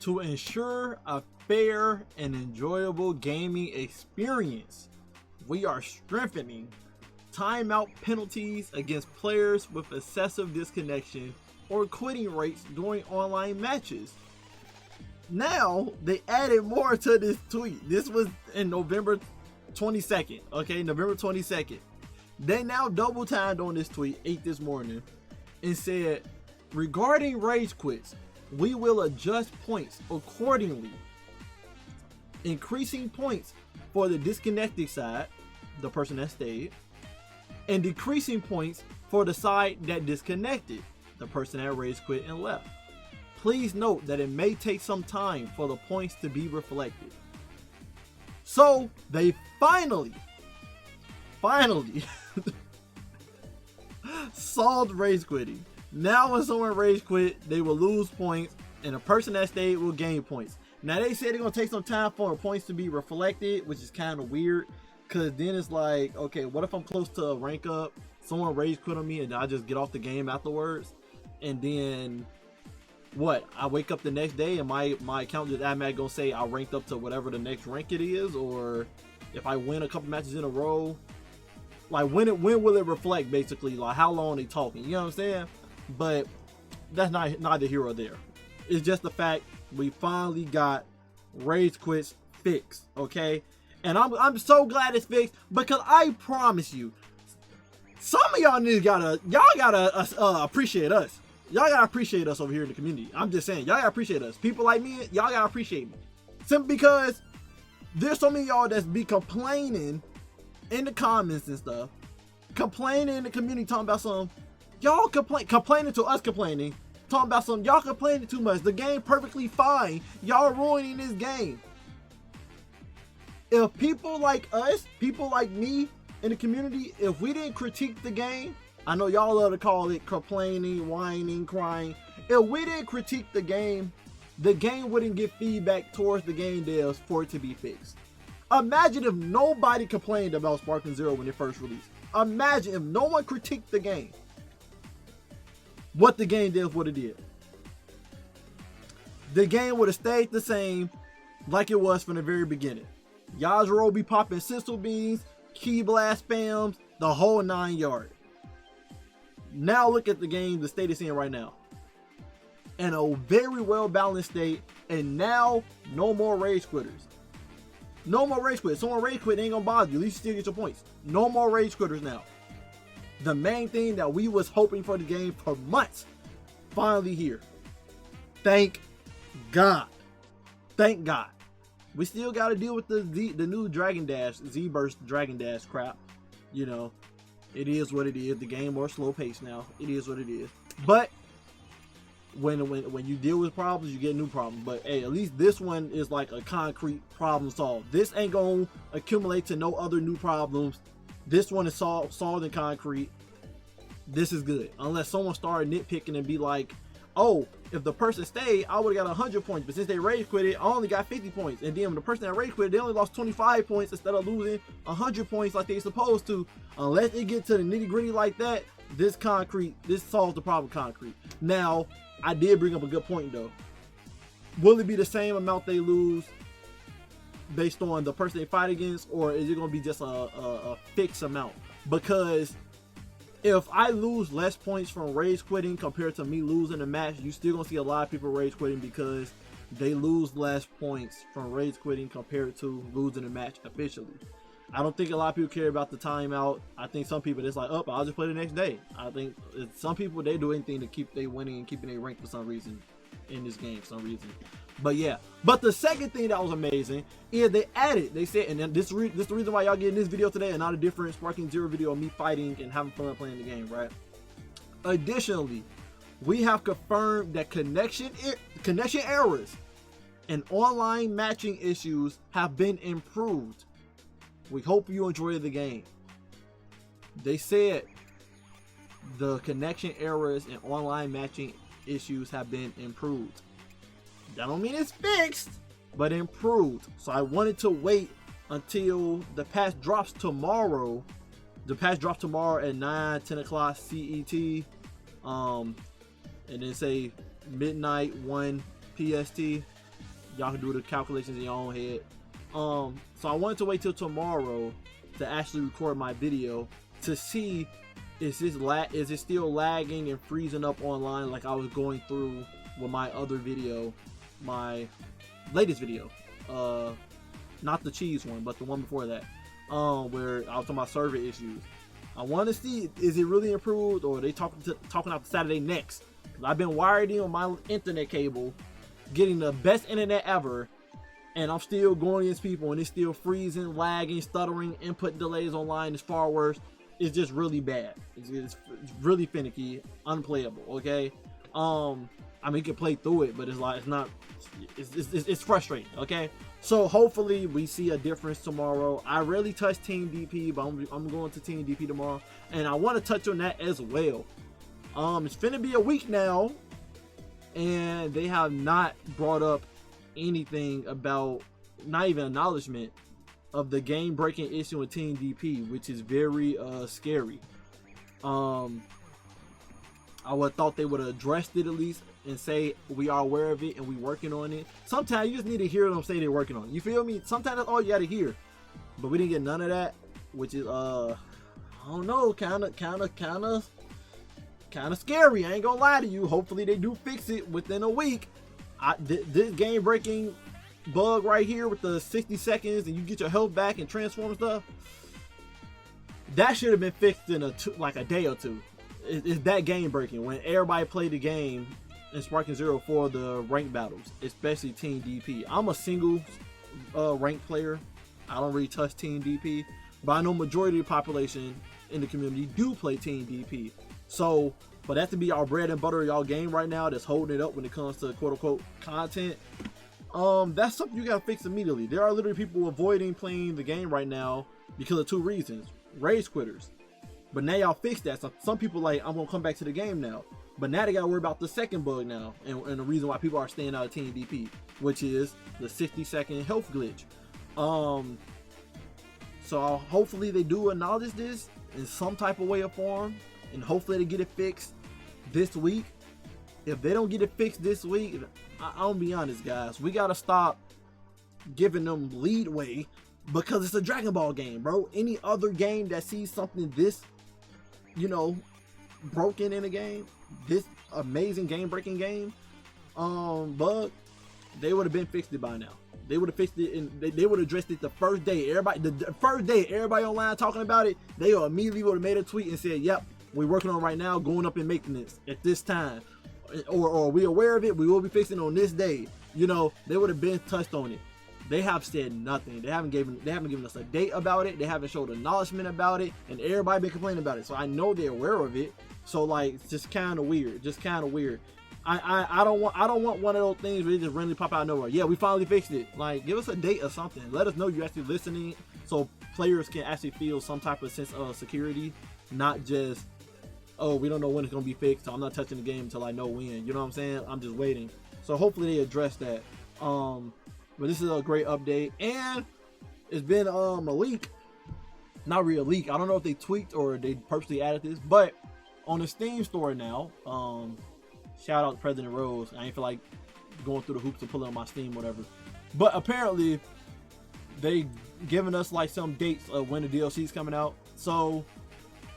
To ensure a fair and enjoyable gaming experience, we are strengthening timeout penalties against players with excessive disconnection or quitting rates during online matches. Now, they added more to this tweet. This was in November 22nd, okay? November 22nd. They now double timed on this tweet 8 this morning and said, regarding rage quits, we will adjust points accordingly, increasing points for the disconnected side, the person that stayed, and decreasing points for the side that disconnected, the person that rage quit and left. Please note that it may take some time for the points to be reflected. So they finally solved rage quitting. Now when someone rage quit, they will lose points and the person that stayed will gain points. Now they said they're gonna take some time for points to be reflected, which is kind of weird, because then it's like, okay, what if I'm close to a rank up, someone rage quit on me and I just get off the game afterwards, and then what, I wake up the next day and my account just automatically gonna say I ranked up to whatever the next rank it is? Or if I win a couple matches in a row, like when will it reflect, basically, like how long they talking, you know what I'm saying? But that's neither here or there. It's just the fact we finally got rage quits fixed, okay? And I'm so glad it's fixed, because I promise you, some of y'all niggas gotta appreciate us. Y'all gotta appreciate us over here in the community. I'm just saying, y'all gotta appreciate us. People like me, y'all gotta appreciate me. Simply because there's so many of y'all that's be complaining in the comments and stuff, complaining in the community, talking about some, y'all complaining to us, talking about some, y'all complaining too much. The game perfectly fine. Y'all ruining this game. If people like us, people like me in the community, if we didn't critique the game, I know y'all love to call it complaining, whining, crying. If we didn't critique the game wouldn't get feedback towards the game devs for it to be fixed. Imagine if nobody complained about Sparking Zero when it first released. Imagine if no one critiqued the game, what the game devs would have did. The game would have stayed the same like it was from the very beginning. Yajiro be popping Sissel beans, key blast spams, the whole 9 yards. Now look at the game, the state it's in right now. In a very well balanced state, and now no more rage quitters. No more rage quitters. Someone rage quit, ain't gonna bother you. At least you still get your points. No more rage quitters now. The main thing that we was hoping for the game for months, finally here. Thank God. Thank God. We still got to deal with the new Dragon Dash, Z-Burst Dragon Dash crap. You know, it is what it is. The game more slow paced now. It is what it is. But when you deal with problems, you get new problems. But hey, at least this one is like a concrete problem solved. This ain't gonna accumulate to no other new problems. This one is solved in concrete. This is good. Unless someone started nitpicking and be like, oh, if the person stayed, I would have got 100 points. But since they rage quit it, I only got 50 points. And then when the person that rage quit, they only lost 25 points instead of losing 100 points like they supposed to. Unless it get to the nitty gritty like that, this solves the problem concrete. Now, I did bring up a good point though. Will it be the same amount they lose based on the person they fight against, or is it going to be just a fixed amount? Because if I lose less points from rage quitting compared to me losing a match, you still gonna see a lot of people rage quitting because they lose less points from rage quitting compared to losing a match officially. I don't think a lot of people care about the timeout. I think some people it's like, oh, I'll just play the next day. I think some people, they do anything to keep they winning and keeping their rank for some reason in this game for some reason. But yeah, but the second thing that was amazing is they said, and then this is the reason why y'all getting this video today and not a different Sparking Zero video of me fighting and having fun playing the game, right? Additionally, we have confirmed that connection errors and online matching issues have been improved. We hope you enjoy the game. They said the connection errors and online matching issues have been improved. That don't mean it's fixed, but improved. So I wanted to wait until the patch drops tomorrow. The patch drops tomorrow at 9-10 o'clock CET. And then say midnight 1 PST. y'all can do the calculations in your own head. So I wanted to wait till tomorrow to actually record my video to see is it still lagging and freezing up online like I was going through with my other video, my latest video, not the cheese one, but the one before that, where I was talking about server issues. I want to see, is it really improved, or are they talking out the Saturday next? Because I've been wired in on my internet cable, getting the best internet ever, and I'm still going against people, and it's still freezing, lagging, stuttering, input delays online is far worse. It's just really bad. It's really finicky, unplayable. Okay, I mean, you can play through it, but it's like it's frustrating. Okay, so hopefully we see a difference tomorrow. I rarely touch Team DP, but I'm going to Team DP tomorrow, and I want to touch on that as well. It's finna be a week now, and they have not brought up anything about, not even acknowledgement of the game breaking issue with Team DP, which is very scary. I would have thought they would have addressed it at least and say we are aware of it and we working on it. Sometimes you just need to hear them say they're working on it. You feel me? Sometimes that's all you gotta hear. But we didn't get none of that, which is I don't know, kind of scary. I ain't gonna lie to you. Hopefully they do fix it within a week. This game breaking bug right here with the 60 seconds and you get your health back and transform stuff, that should have been fixed in like a day or two. It's that game breaking when everybody played the game in Sparking Zero for the rank battles, especially Team DP. I'm a single rank player. I don't really touch Team DP, but I know majority of the population in the community do play Team DP. So for that to be our bread and butter of y'all game right now, that's holding it up when it comes to quote unquote content, that's something you gotta fix immediately. There are literally people avoiding playing the game right now because of two reasons: rage quitters. But now y'all fixed that. So some people like, I'm gonna come back to the game now. But now they gotta worry about the second bug now, and the reason why people are staying out of Team DP, which is the 60-second health glitch. So hopefully they do acknowledge this in some type of way or form, and hopefully they get it fixed this week. If they don't get it fixed this week, I'll be honest, guys, we gotta stop giving them leadway, because it's a Dragon Ball game, bro. Any other game that sees something this, broken in a game, this amazing game-breaking game, bug, they would have been fixed it by now. They would have fixed it, and they would have addressed it the first day. The first day, everybody online talking about it, they immediately would have made a tweet and said, "Yep, we're working on it right now, going up and making this at this time, or we aware of it. We will be fixing it on this day." They would have been touched on it. They have said nothing. They haven't given us a date about it. They haven't showed acknowledgement about it, and everybody been complaining about it. So I know they're aware of it. So like, it's just kind of weird. I don't want one of those things where they just randomly pop out of nowhere. Yeah, we finally fixed it. Like, give us a date or something. Let us know you're actually listening, so players can actually feel some type of sense of security, not just, oh, we don't know when it's gonna be fixed, so I'm not touching the game until I know when. You know what I'm saying? I'm just waiting. So hopefully they address that. But this is a great update, and it's been a leak. Not really a leak. I don't know if they tweaked or they purposely added this, but on the Steam store now, shout out to President Rose. I ain't feel like going through the hoops and pulling on my Steam, whatever. But apparently, they giving us like some dates of when the DLC is coming out. So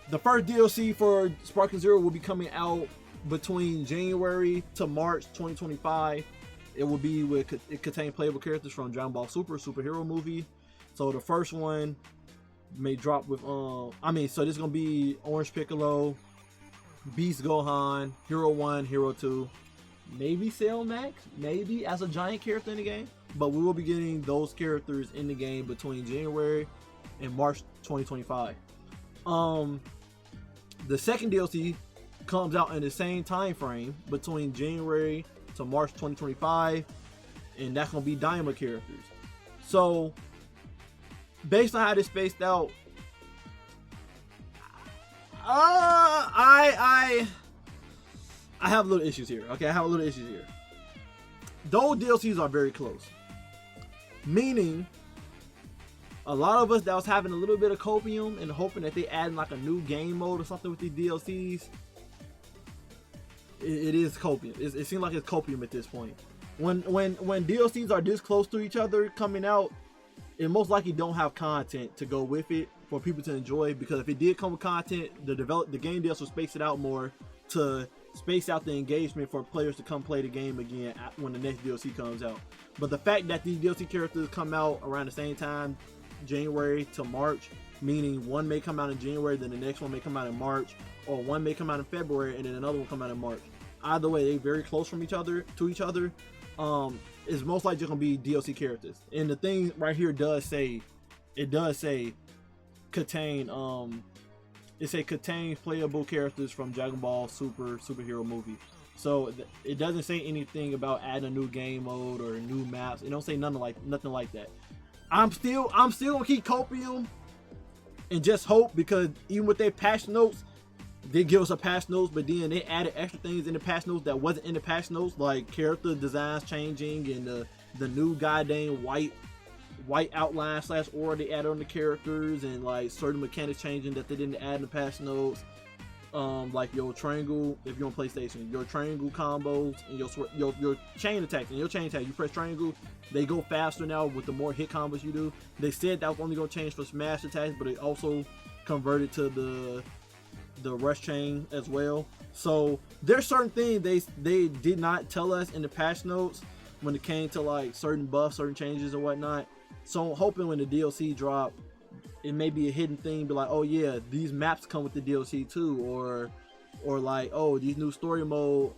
the first DLC for Sparking Zero will be coming out between January to March 2025. It will be it contain playable characters from Dragon Ball superhero movie. So the first one may drop with so this is gonna be Orange Piccolo, Beast Gohan, Hero 1, Hero 2, maybe Cell Max, maybe as a giant character in the game. But we will be getting those characters in the game between January and March 2025. The second DLC comes out in the same time frame between January to March 2025, and that's gonna be Diamond characters. So based on how this spaced out, I have little issues here. Okay, I have a little issues here. Those DLCs are very close, meaning a lot of us that was having a little bit of copium and hoping that they add like a new game mode or something with these DLCs, it is copium. It seems like it's copium at this point. when DLCs are this close to each other coming out, it most likely don't have content to go with it for people to enjoy, because if it did come with content, the game devs will space it out more to space out the engagement for players to come play the game again when the next DLC comes out. But the fact that these DLC characters come out around the same time, January to March, meaning one may come out in January, then the next one may come out in March, or one may come out in February and then another one come out in March. Either way, they're very close from each other. Is most likely just gonna be DLC characters. And the thing right here does say contain playable characters from Dragon Ball superhero movie. So it doesn't say anything about adding a new game mode or new maps. It don't say nothing like that. I'm still gonna keep Copium and just hope, because even with their patch notes, they give us a patch notes, but then they added extra things in the patch notes that wasn't in the patch notes, like character designs changing and the new goddamn white outline / aura they added on the characters, and like certain mechanics changing that they didn't add in the patch notes. Like your triangle, if you're on PlayStation, your triangle combos and your chain attacks and your chain attack, you press triangle, they go faster now with the more hit combos you do. They said that was only gonna change for smash attacks, but it also converted to the rush chain as well. So there's certain things they did not tell us in the patch notes when it came to like certain buffs, certain changes and whatnot. So I'm hoping when the DLC drop, it may be a hidden thing, be like, oh yeah, these maps come with the DLC too, or like, oh, these new story mode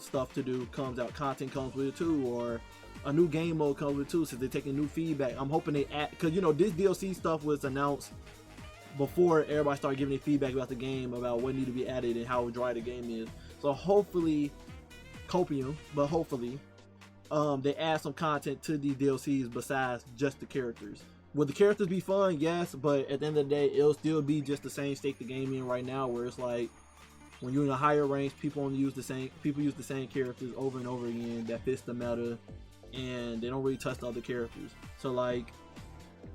stuff to do comes out, content comes with it too, or a new game mode comes with it too, since they're taking new feedback. I'm hoping they add, because this DLC stuff was announced before everybody started giving their feedback about the game, about what needed to be added and how dry the game is. So hopefully they add some content to these DLCs besides just the characters. Will the characters be fun? Yes, but at the end of the day, it'll still be just the same state the game in right now, where it's like when you're in a higher range, people use the same characters over and over again that fits the meta, and they don't really touch the other characters. So like,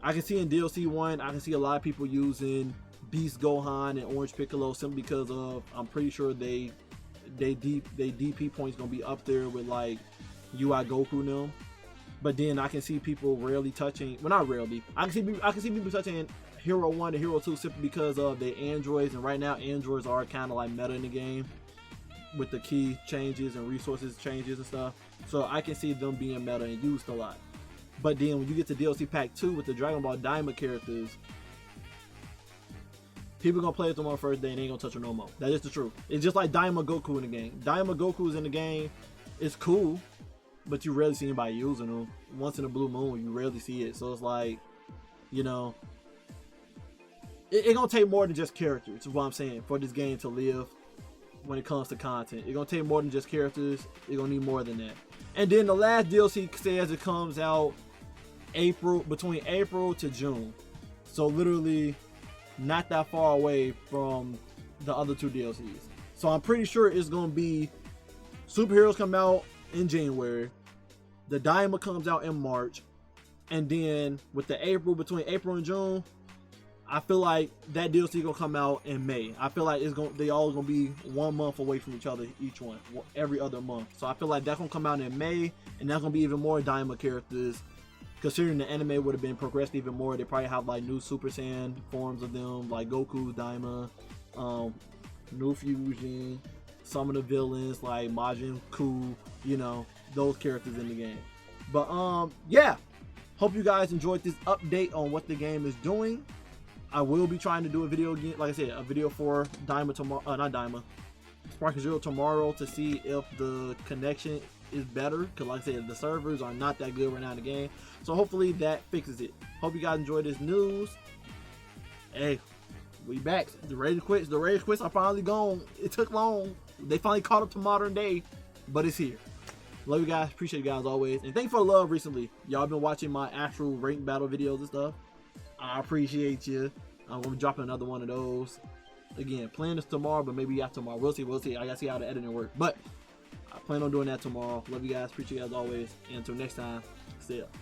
I can see in DLC 1, I can see a lot of people using Beast Gohan and Orange Piccolo simply because of, I'm pretty sure they DP points gonna be up there with like UI Goku now. But then I can see people rarely touching, well, not rarely, I can see people touching Hero 1 and Hero 2 simply because of the androids, and right now androids are kind of like meta in the game with the key changes and resources changes and stuff. So I can see them being meta and used a lot. But then when you get to DLC Pack 2 with the Dragon Ball Daima characters, people gonna play with them on the first day and they ain't gonna touch them no more. That is the truth. It's just like Daima Goku in the game. Daima Goku's in the game. It's cool, but you rarely see anybody using them. Once in a blue moon, you rarely see it. So it's like, it gonna take more than just characters, is what I'm saying, for this game to live when it comes to content. It's gonna take more than just characters. You're gonna need more than that. And then the last DLC says it comes out between April to June. So literally not that far away from the other two DLCs. So I'm pretty sure it's gonna be Superheroes come out in January, the Daima comes out in March, and then with the between April and June, I feel like that DLC gonna come out in May. I feel like they all gonna be 1 month away from each other, each one, every other month. So I feel like that's gonna come out in May, and that's gonna be even more Daima characters. Considering the anime would have been progressed even more, they probably have like new Super Saiyan forms of them, like Goku, Daima, New Fusion, some of the villains like Majin Ku, those characters in the game. But yeah, hope you guys enjoyed this update on what the game is doing. I will be trying to do a video again, like I said, a video for Daima tomorrow, not Daima, Sparking Zero tomorrow, to see if the connection is better, because like I said, the servers are not that good right now in the game. So hopefully that fixes it. Hope you guys enjoyed this news. Hey, we back. The rage quits are finally gone. It took long. They finally caught up to modern day, but it's here. Love you guys. Appreciate you guys always. And thank you for the love recently. Y'all been watching my actual ranked battle videos and stuff. I appreciate you. I'm gonna be dropping another one of those. Again, plan this tomorrow, but maybe after tomorrow. We'll see. I gotta see how the editing works. But I plan on doing that tomorrow. Love you guys. Appreciate you guys always. And until next time, stay up.